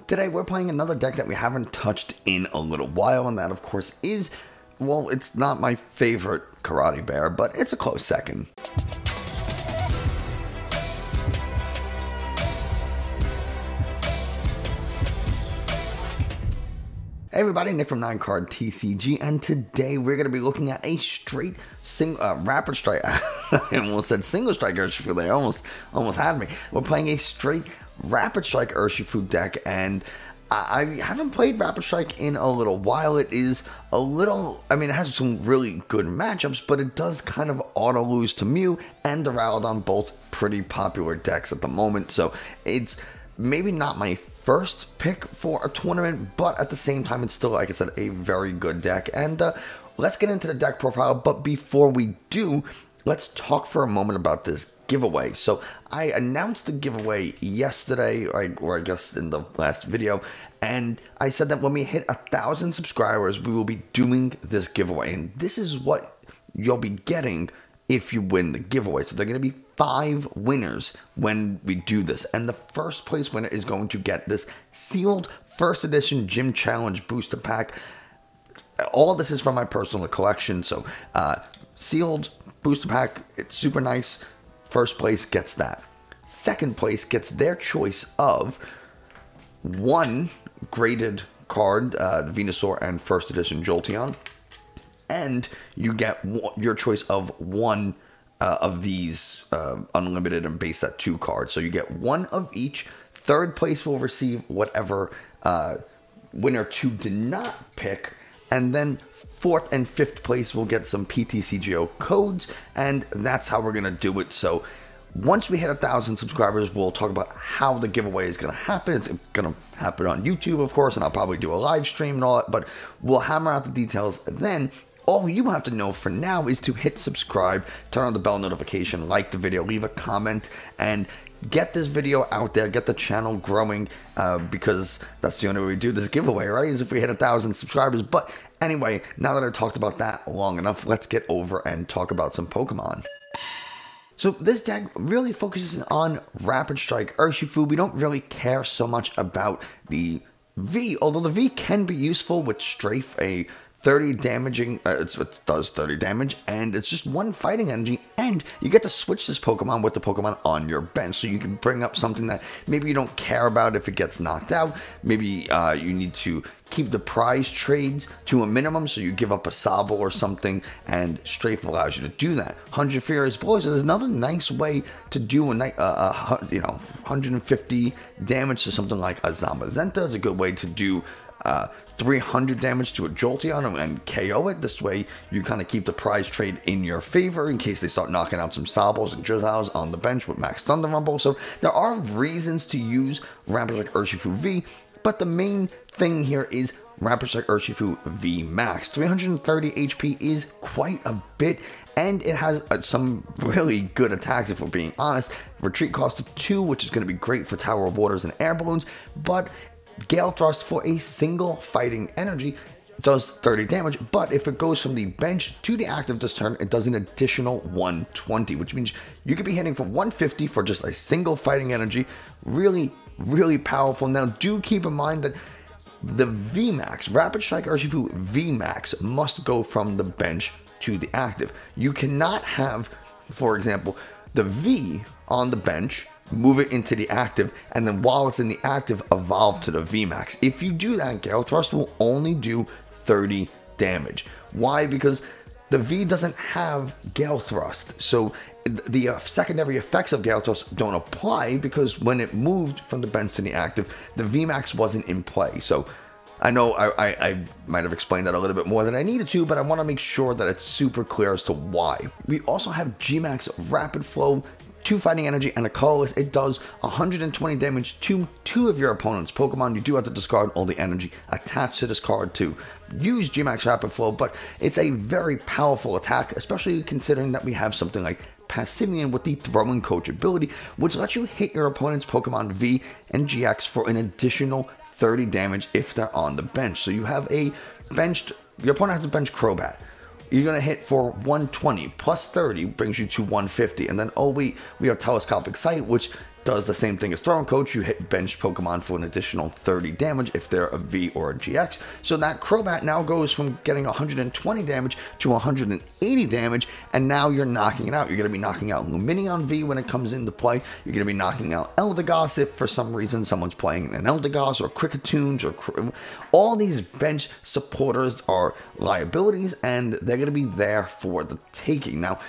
Today we're playing another deck that we haven't touched in a little while, and that of course is, well, it's not my favorite Karate Bear, but it's a close second. Hey everybody, Nick from 9Card TCG, and today we're going to be looking at a straight Rapid Strike. I almost said single strike Urshifu. They almost had me. We're playing a straight Rapid Strike Urshifu deck, and I haven't played Rapid Strike in a little while. It is a little, I mean, it has some really good matchups, but it does kind of auto lose to Mew and Duraludon, both pretty popular decks at the moment. So it's maybe not my first pick for a tournament, but at the same time, it's still, like I said, a very good deck. And let's get into the deck profile. But before we do, let's talk for a moment about this giveaway. So I announced the giveaway yesterday, or I guess in the last video, and I said that when we hit 1,000 subscribers, we will be doing this giveaway. And this is what you'll be getting if you win the giveaway. So they're going to be 5 winners when we do this. And the first place winner is going to get this sealed first edition Gym Challenge booster pack. All of this is from my personal collection. So sealed booster pack, it's super nice. First place gets that. Second place gets their choice of 1 graded card, the Venusaur and first edition Jolteon. And you get your choice of 1 of these unlimited and base set 2 cards. So you get 1 of each. Third place will receive whatever winner 2 did not pick. And then 4th and 5th place will get some PTCGO codes. And that's how we're going to do it. So once we hit 1,000 subscribers, we'll talk about how the giveaway is going to happen. It's going to happen on YouTube, of course, and I'll probably do a live stream and all that. But we'll hammer out the details then. All you have to know for now is to hit subscribe, turn on the bell notification, like the video, leave a comment, and get this video out there, get the channel growing, because that's the only way we do this giveaway, right? Is if we hit 1,000 subscribers. But anyway, now that I talked about that long enough, let's get over and talk about some Pokemon. So this deck really focuses on Rapid Strike Urshifu. We don't really care so much about the V, although the V can be useful with Strafe, a 30 damaging, it does 30 damage, and it's just 1 fighting energy, and you get to switch this Pokemon with the Pokemon on your bench, so you can bring up something that maybe you don't care about if it gets knocked out. Maybe you need to keep the prize trades to a minimum, so you give up a Sobble or something, and Strafe allows you to do that. 100 Furious Blows is another nice way to do a 150 damage to something like a Zamazenta. It's a good way to do 300 damage to a Jolteon and KO it. This way, you kind of keep the prize trade in your favor in case they start knocking out some Sobbles and Drizziles on the bench with Max Thunder Rumble. So there are reasons to use Rapid Strike Urshifu V, but the main thing here is Rapid Strike Urshifu Vmax. 330 HP is quite a bit, and it has some really good attacks, if we're being honest. Retreat cost of 2, which is going to be great for Tower of Waters and Air Balloons, but Gale Thrust for a single fighting energy does 30 damage, but if it goes from the bench to the active this turn, it does an additional 120, which means you could be hitting for 150 for just a single fighting energy. Really, really powerful. Now, do keep in mind that the Vmax, Rapid Strike Urshifu Vmax, must go from the bench to the active. You cannot have, for example, the V on the bench, move it into the active, and then while it's in the active, evolve to the Vmax. If you do that, Gale Thrust will only do 30 damage. Why? Because the V doesn't have Gale Thrust, so the secondary effects of Gale Thrust don't apply, because when it moved from the bench to the active, the Vmax wasn't in play. So I know I might have explained that a little bit more than I needed to, but I want to make sure that it's super clear as to why. We also have Gmax Rapid Flow, 2 fighting energy and a colorless. It does 120 damage to 2 of your opponent's Pokemon. You do have to discard all the energy attached to this card to use Gmax Rapid Flow, but it's a very powerful attack, especially considering that we have something like Passimian with the Throwing Coach ability, which lets you hit your opponent's Pokemon V and GX for an additional 30 damage if they're on the bench. So you have a benched, your opponent has a benched Crobat. You're going to hit for 120 plus 30 brings you to 150. And then, oh wait, we have Telescopic Sight, which does the same thing as Throwing Coach. You hit bench Pokemon for an additional 30 damage if they're a V or a GX. So that Crobat now goes from getting 120 damage to 180 damage, and now you're knocking it out. You're going to be knocking out Lumineon V when it comes into play. You're going to be knocking out Eldegoss if for some reason someone's playing an Eldegoss or Crickettoons or all these bench supporters are liabilities, and they're going to be there for the taking. Now,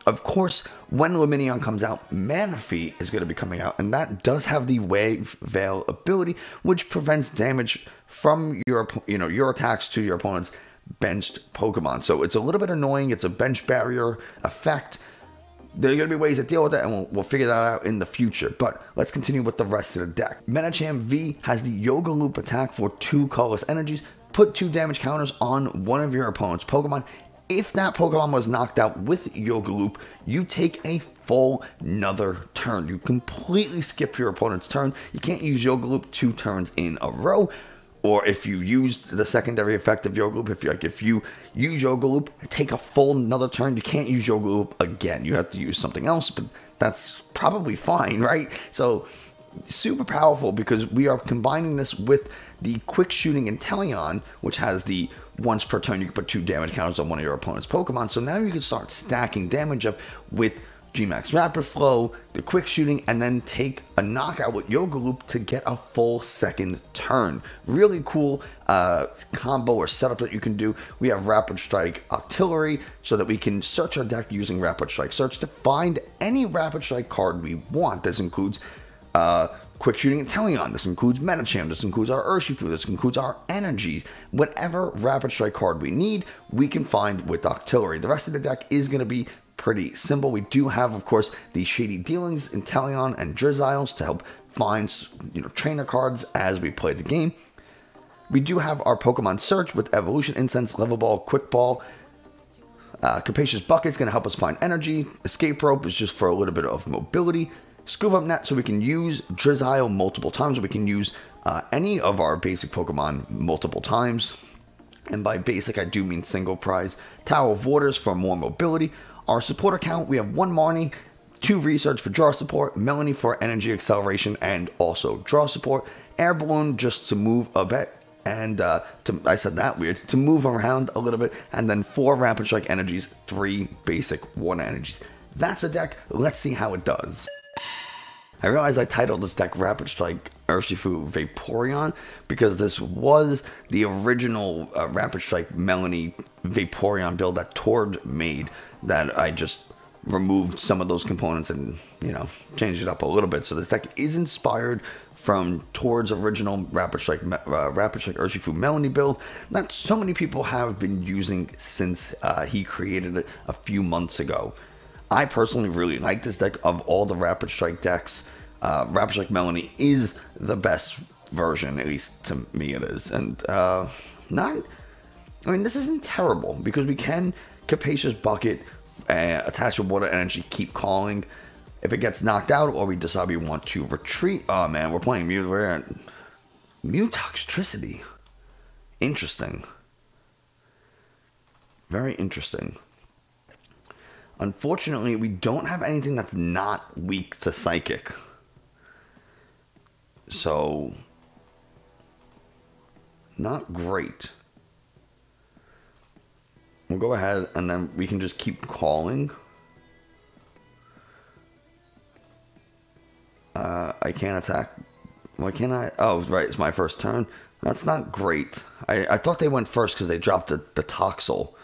of course, when Lumineon comes out, Manaphy is going to be coming out, and that does have the Wave Veil ability, which prevents damage from your attacks to your opponent's benched Pokemon. So it's a little bit annoying. It's a bench barrier effect. There are going to be ways to deal with that, and we'll figure that out in the future. But let's continue with the rest of the deck. Medicham V has the Yoga Loop attack for 2 colorless energies. Put 2 damage counters on one of your opponent's Pokemon. If that Pokemon was knocked out with Yoga Loop, you take a full another turn. You completely skip your opponent's turn. You can't use Yoga Loop 2 turns in a row. Or if you used the secondary effect of Yoga Loop, if you use Yoga Loop, take a full another turn, you can't use Yoga Loop again. You have to use something else, but that's probably fine, right? So super powerful because we are combining this with the quick shooting Inteleon, which has the once per turn you can put 2 damage counters on one of your opponent's Pokemon. So now you can start stacking damage up with Gmax Rapid Flow, the quick shooting, and then take a knockout with Yoga Loop to get a full second turn. Really cool combo or setup that you can do. We have Rapid Strike Octillery so that we can search our deck using Rapid Strike Search to find any Rapid Strike card we want. This includes Quick Shooting Inteleon, this includes Medicham, this includes our Urshifu, this includes our Energies. Whatever Rapid Strike card we need, we can find with Octillery. The rest of the deck is going to be pretty simple. We do have, of course, the Shady Dealings, Inteleon, and Drizziles to help find, trainer cards as we play the game. We do have our Pokemon Search with Evolution Incense, Level Ball, Quick Ball. Capacious Bucket is going to help us find energy. Escape Rope is just for a little bit of mobility. Scoop Up Net, so we can use Drizzile multiple times. We can use any of our basic Pokemon multiple times. And by basic, I do mean single prize. Tower of Waters for more mobility. Our support account, we have 1 Marnie, 2 Research for draw support, Melony for energy acceleration and also draw support, Air Balloon just to move a bit, and I said that weird, to move around a little bit, and then 4 Rapid Strike energies, 3 basic water energies. That's a deck. Let's see how it does. I realized I titled this deck Rapid Strike Urshifu Vaporeon because this was the original Rapid Strike Melony Vaporeon build that Tord made, that I just removed some of those components and, changed it up a little bit. So this deck is inspired from Tord's original Rapid Strike Urshifu Melony build that so many people have been using since he created it a few months ago. I personally really like this deck. Of all the Rapid Strike decks, Rapid Strike Melony is the best version, at least to me it is. And this isn't terrible because we can Capacious Bucket, attach with water energy, keep calling. If it gets knocked out or we decide we want to retreat, oh man, we're playing Mew Toxtricity. Interesting. Very interesting. Unfortunately, we don't have anything that's not weak to Psychic. So, not great. We'll go ahead and then we can just keep calling. I can't attack. Why can't I? Oh, right, it's my first turn. That's not great. I thought they went first because they dropped the Toxel.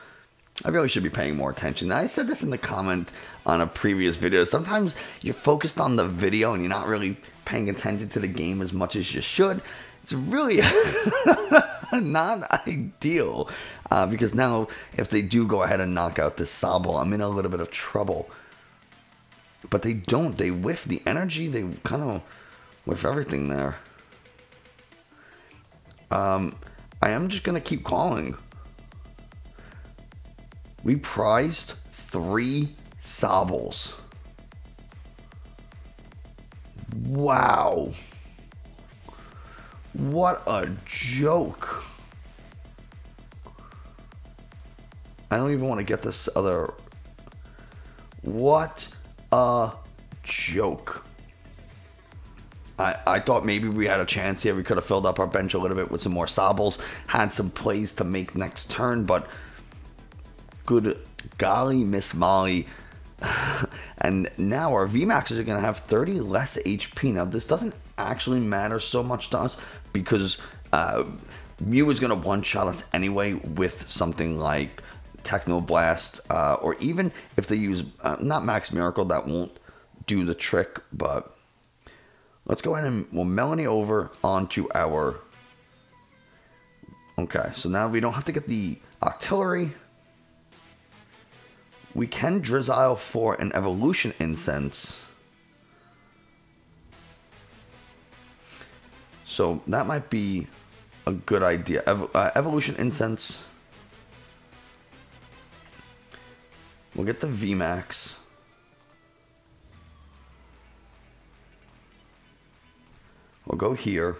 I really should be paying more attention. I said this in the comment on a previous video. Sometimes you're focused on the video and you're not really paying attention to the game as much as you should. It's really not ideal because now if they do go ahead and knock out this Sobble, I'm in a little bit of trouble. But they don't. They whiff the energy. They kind of whiff everything there. I am just going to keep calling. We prized 3 Sobbles. Wow. What a joke. I don't even want to get this other... What a joke. I thought maybe we had a chance here. We could have filled up our bench a little bit with some more Sobbles, had some plays to make next turn, but good golly, Miss Molly. And now our Vmaxes are going to have 30 less HP. Now, this doesn't actually matter so much to us because Mew is going to one-shot us anyway with something like Techno Blast, or even if they use, not Max Miracle, that won't do the trick, but let's go ahead and we'll Melony over onto our... Okay, so now we don't have to get the Octillery. We can Drizzile for an Evolution Incense. So that might be a good idea. Evolution Incense. We'll get the Vmax. We'll go here.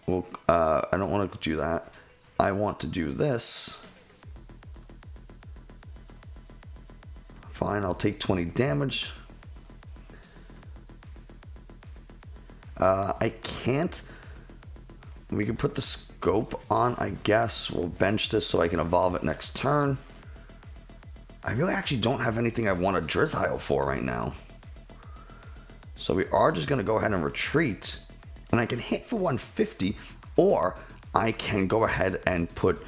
We'll, I don't want to do that. I want to do this. Fine, I'll take 20 damage. I can't. We can put the scope on, I guess. We'll bench this so I can evolve it next turn. I really actually don't have anything I want to Drizzile for right now. So we are just going to go ahead and retreat. And I can hit for 150, or I can go ahead and put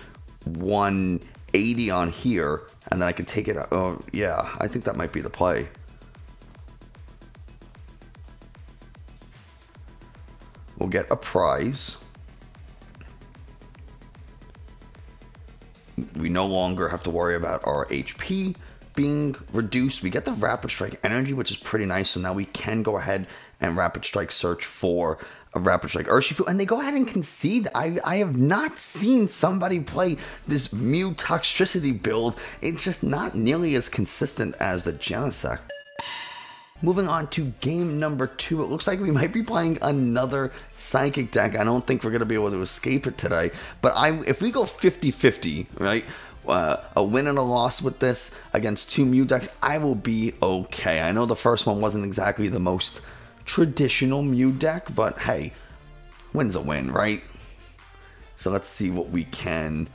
180 on here, and then I can take it out. Oh, yeah, I think that might be the play. We'll get a prize. We no longer have to worry about our HP being reduced. We get the Rapid Strike energy, which is pretty nice. So now we can go ahead and Rapid Strike search for a Rapid Strike Urshifu, and they go ahead and concede. I have not seen somebody play this Mew Toxtricity build. It's just not nearly as consistent as the Genesect. Moving on to game number 2, it looks like we might be playing another Psychic deck. I don't think we're going to be able to escape it today, but if we go 50-50, right, a win and a loss with this against 2 Mew decks, I will be okay. I know the first one wasn't exactly the most traditional Mew deck, but hey, win's a win, right? So let's see what we can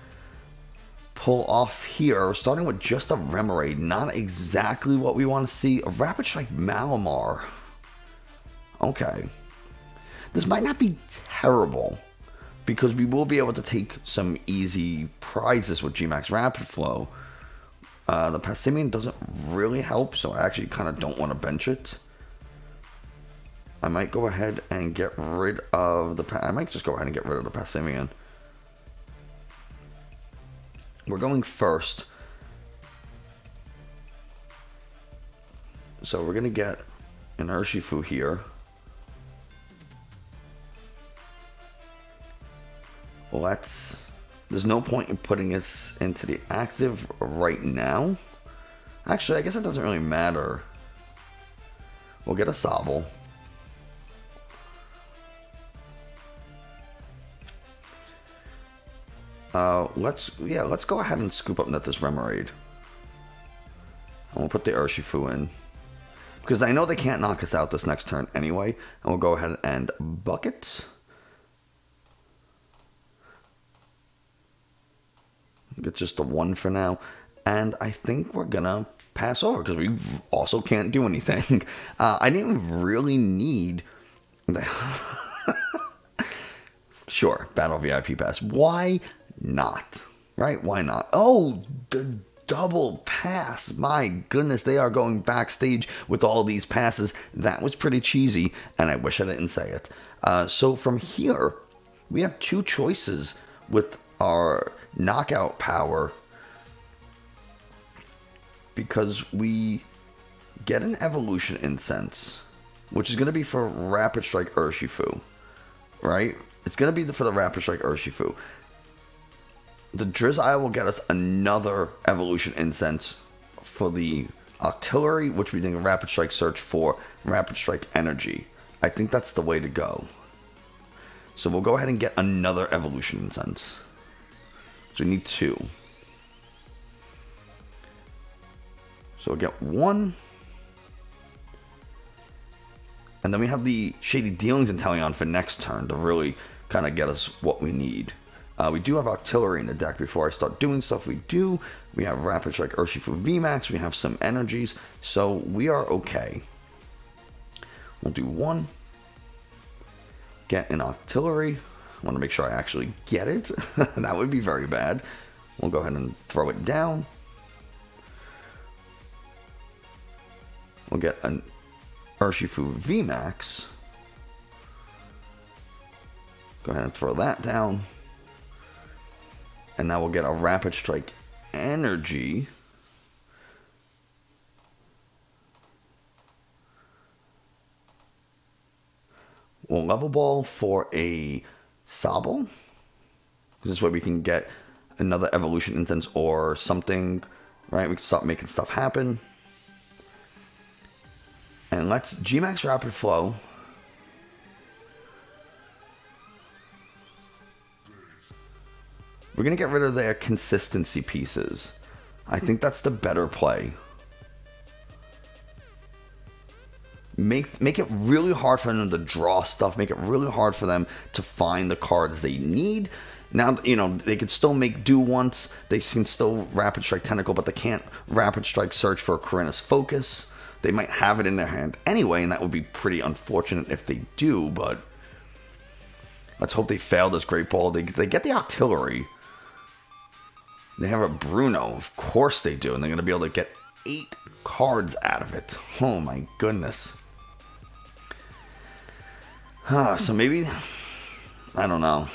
pull off here, starting with just a Remoraid. Not exactly what we want to see. A Rapid Strike Malamar. Okay. This might not be terrible, because we will be able to take some easy prizes with Gmax Rapid Flow. The Passimian doesn't really help, so I actually kind of don't want to bench it. I might go ahead and get rid of the... I might just go ahead and get rid of the Passimian. We're going first. So we're going to get an Urshifu here. There's no point in putting this into the active right now. Actually, I guess it doesn't really matter. We'll get a Sobble. Let's go ahead and Scoop Up Net this Remoraid. And we'll put the Urshifu in, because I know they can't knock us out this next turn anyway. And we'll go ahead and bucket. Get just a 1 for now. And I think we're gonna pass over, because we also can't do anything. I didn't really need the sure, Battle VIP Pass. Why not? Right? Why not? Oh, the double pass. My goodness, they are going backstage with all these passes. That was pretty cheesy, and I wish I didn't say it. So from here, we have 2 choices with our knockout power, because we get an Evolution Incense, which is going to be for Rapid Strike Urshifu, right? It's going to be for the Rapid Strike Urshifu. The Drizzile will get us another Evolution Incense for the Octillery, which we think a Rapid Strike search for Rapid Strike Energy. I think that's the way to go. So we'll go ahead and get another Evolution Incense. So we need 2. So we'll get 1. And then we have the Shady Dealings Inteleon for next turn to really kind of get us what we need. We do have Octillery in the deck before I start doing stuff. We do. We have Rapid Strike Urshifu Vmax. We have some energies. So we are okay. We'll do one. Get an Octillery. I want to make sure I actually get it. That would be very bad. We'll go ahead and throw it down. We'll get an Urshifu Vmax. Go ahead and throw that down. And now we'll get a Rapid Strike Energy. We'll Level Ball for a Sobble. This way we can get another Evolution Incense or something, right? We can start making stuff happen. And let's Gmax Rapid Flow. We're going to get rid of their consistency pieces. I think that's the better play. Make it really hard for them to draw stuff. Make it really hard for them to find the cards they need. Now, you know, they could still make do once. They can still Rapid Strike Tentacle, but they can't Rapid Strike Search for a Corinna's Focus. They might have it in their hand anyway, and that would be pretty unfortunate if they do, but let's hope they fail this Great Ball. They get the Octillery. They have a Bruno. Of course they do, and they're going to be able to get 8 cards out of it. Oh my goodness. So maybe, I don't know.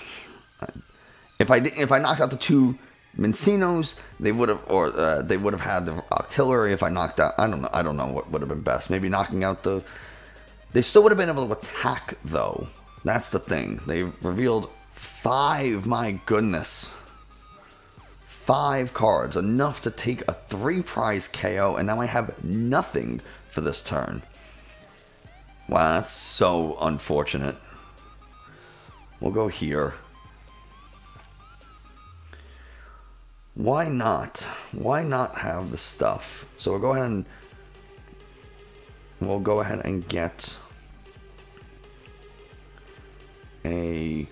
If I knocked out the 2 Mincinos, they would have, or they would have had the Octillery. If I knocked out, I don't know what would have been best. Maybe knocking out the. They still would have been able to attack though. That's the thing. They revealed 5. My goodness, 5 cards, enough to take a 3-prize KO, and now I have nothing for this turn. Wow, that's so unfortunate. We'll go here. Why not? Why not have the stuff? So we'll go ahead and get a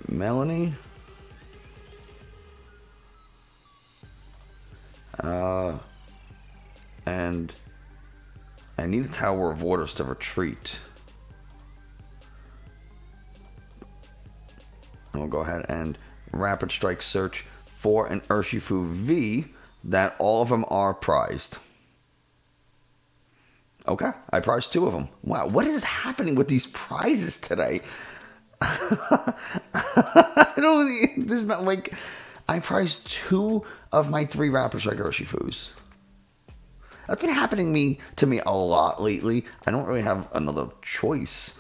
Melony. And I need a Tower of Waters to retreat. And we'll go ahead and Rapid Strike Search for an Urshifu V that all of them are prized. Okay, I prized 2 of them. Wow, what is happening with these prizes today? There's not like, I prized 2 of my 3 Rapid Strike Urshifus. That's been happening to me a lot lately. I don't really have another choice.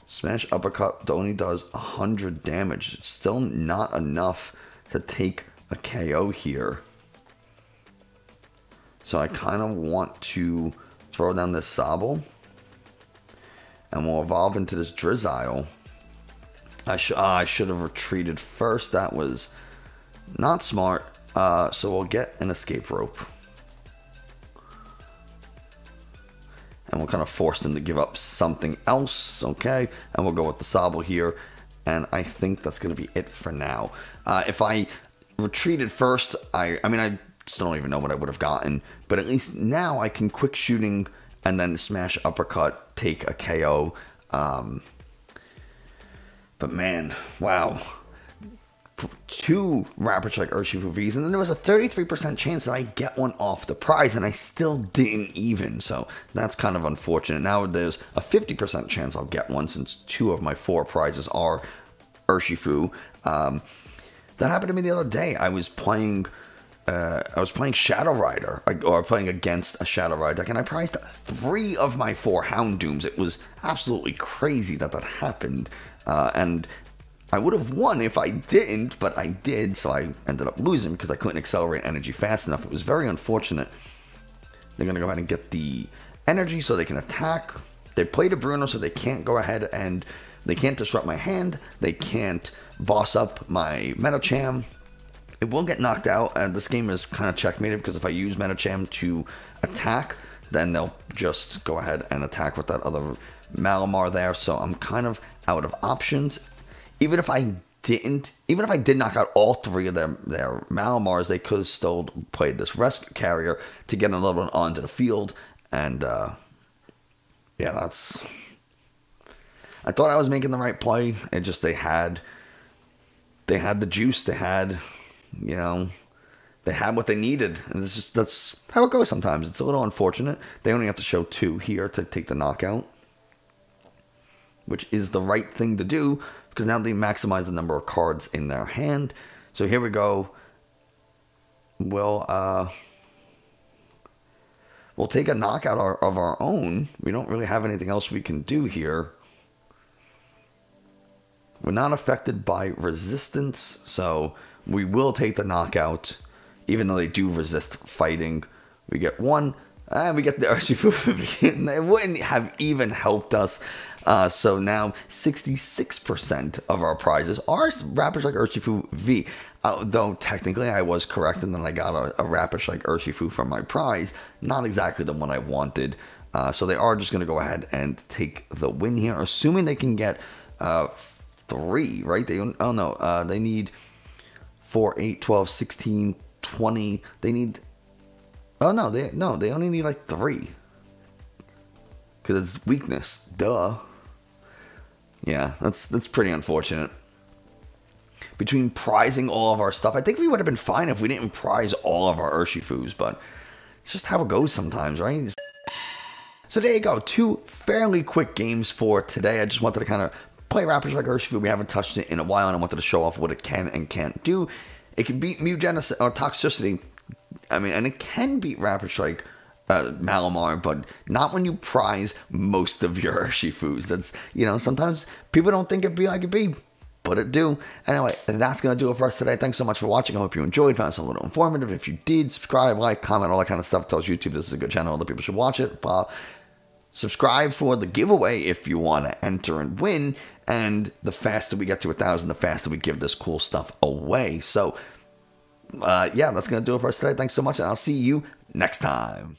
Smash Uppercut only does 100 damage. It's still not enough to take a KO here. So I kind of want to throw down this Sobble. And we'll evolve into this Drizzile. I should have retreated first. That was not smart. So we'll get an Escape Rope. And we'll kind of force them to give up something else. Okay. And we'll go with the Sobble here. And I think that's going to be it for now. If I retreated first, I mean, I still don't even know what I would have gotten. But at least now I can quick shooting and then smash uppercut, take a KO. But man, wow. 2 Rapid Strike Urshifu Vs, and then there was a 33% chance that I get one off the prize, and I still didn't even. So that's kind of unfortunate. Now there's a 50% chance I'll get one, since 2 of my 4 prizes are Urshifu. That happened to me the other day. I was playing Shadow Rider, or playing against a Shadow Rider deck, and I prized 3 of my 4 Houndooms. It was absolutely crazy that happened, and I would have won if I didn't, but I did, so I ended up losing because I couldn't accelerate energy fast enough. It was very unfortunate. They're going to go ahead and get the energy so they can attack. they played a Bruno, so they can't go ahead and they can't disrupt my hand. They can't boss up my Medicham. It will get knocked out. This game is kind of checkmated because if I use Medicham to attack, then they'll just go ahead and attack with that other Malamar there. So I'm kind of out of options. Even if I did knock out all three of their Malamars, they could have still played this rescue carrier to get another one onto the field. And yeah, that's. I thought I was making the right play. It just they had the juice. They had, you know, they had what they needed. And that's how it goes sometimes. It's a little unfortunate. They only have to show 2 here to take the knockout, which is the right thing to do because now they maximize the number of cards in their hand. So here we go. We'll take a knockout of our own. We don't really have anything else we can do here. We're not affected by resistance, so we will take the knockout, even though they do resist fighting. We get 1, and we get the Urshifu. It wouldn't have even helped us. So now 66% of our prizes are Rapid Strike Urshifu V. Though technically I was correct, and then I got a Rapid Strike Urshifu for my prize. Not exactly the one I wanted. So they are just going to go ahead and take the win here, assuming they can get 3, right? They need 4, 8, 12, 16, 20. They need. Oh no, they only need like 3. Because it's weakness. Duh. Yeah, that's pretty unfortunate. Between prizing all of our stuff, I think we would have been fine if we didn't prize all of our Urshifus, but it's just how it goes sometimes, right? So there you go, 2 fairly quick games for today. I just wanted to kind of play Rapid Strike Urshifu. We haven't touched it in a while, and I wanted to show off what it can and can't do. It can beat Mutagenesis or Toxtricity. I mean, and it can beat Rapid Strike Malamar, but not when you prize most of your Urshifus. That's, you know, sometimes people don't think it'd be like it be, but it do. Anyway, that's going to do it for us today. Thanks so much for watching. I hope you enjoyed, found this a little informative. If you did, subscribe, like, comment, all that kind of stuff. It tells YouTube this is a good channel. Other people should watch it. Subscribe for the giveaway if you want to enter and win. And the faster we get to 1,000, the faster we give this cool stuff away. So, yeah, that's going to do it for us today. Thanks so much, and I'll see you next time.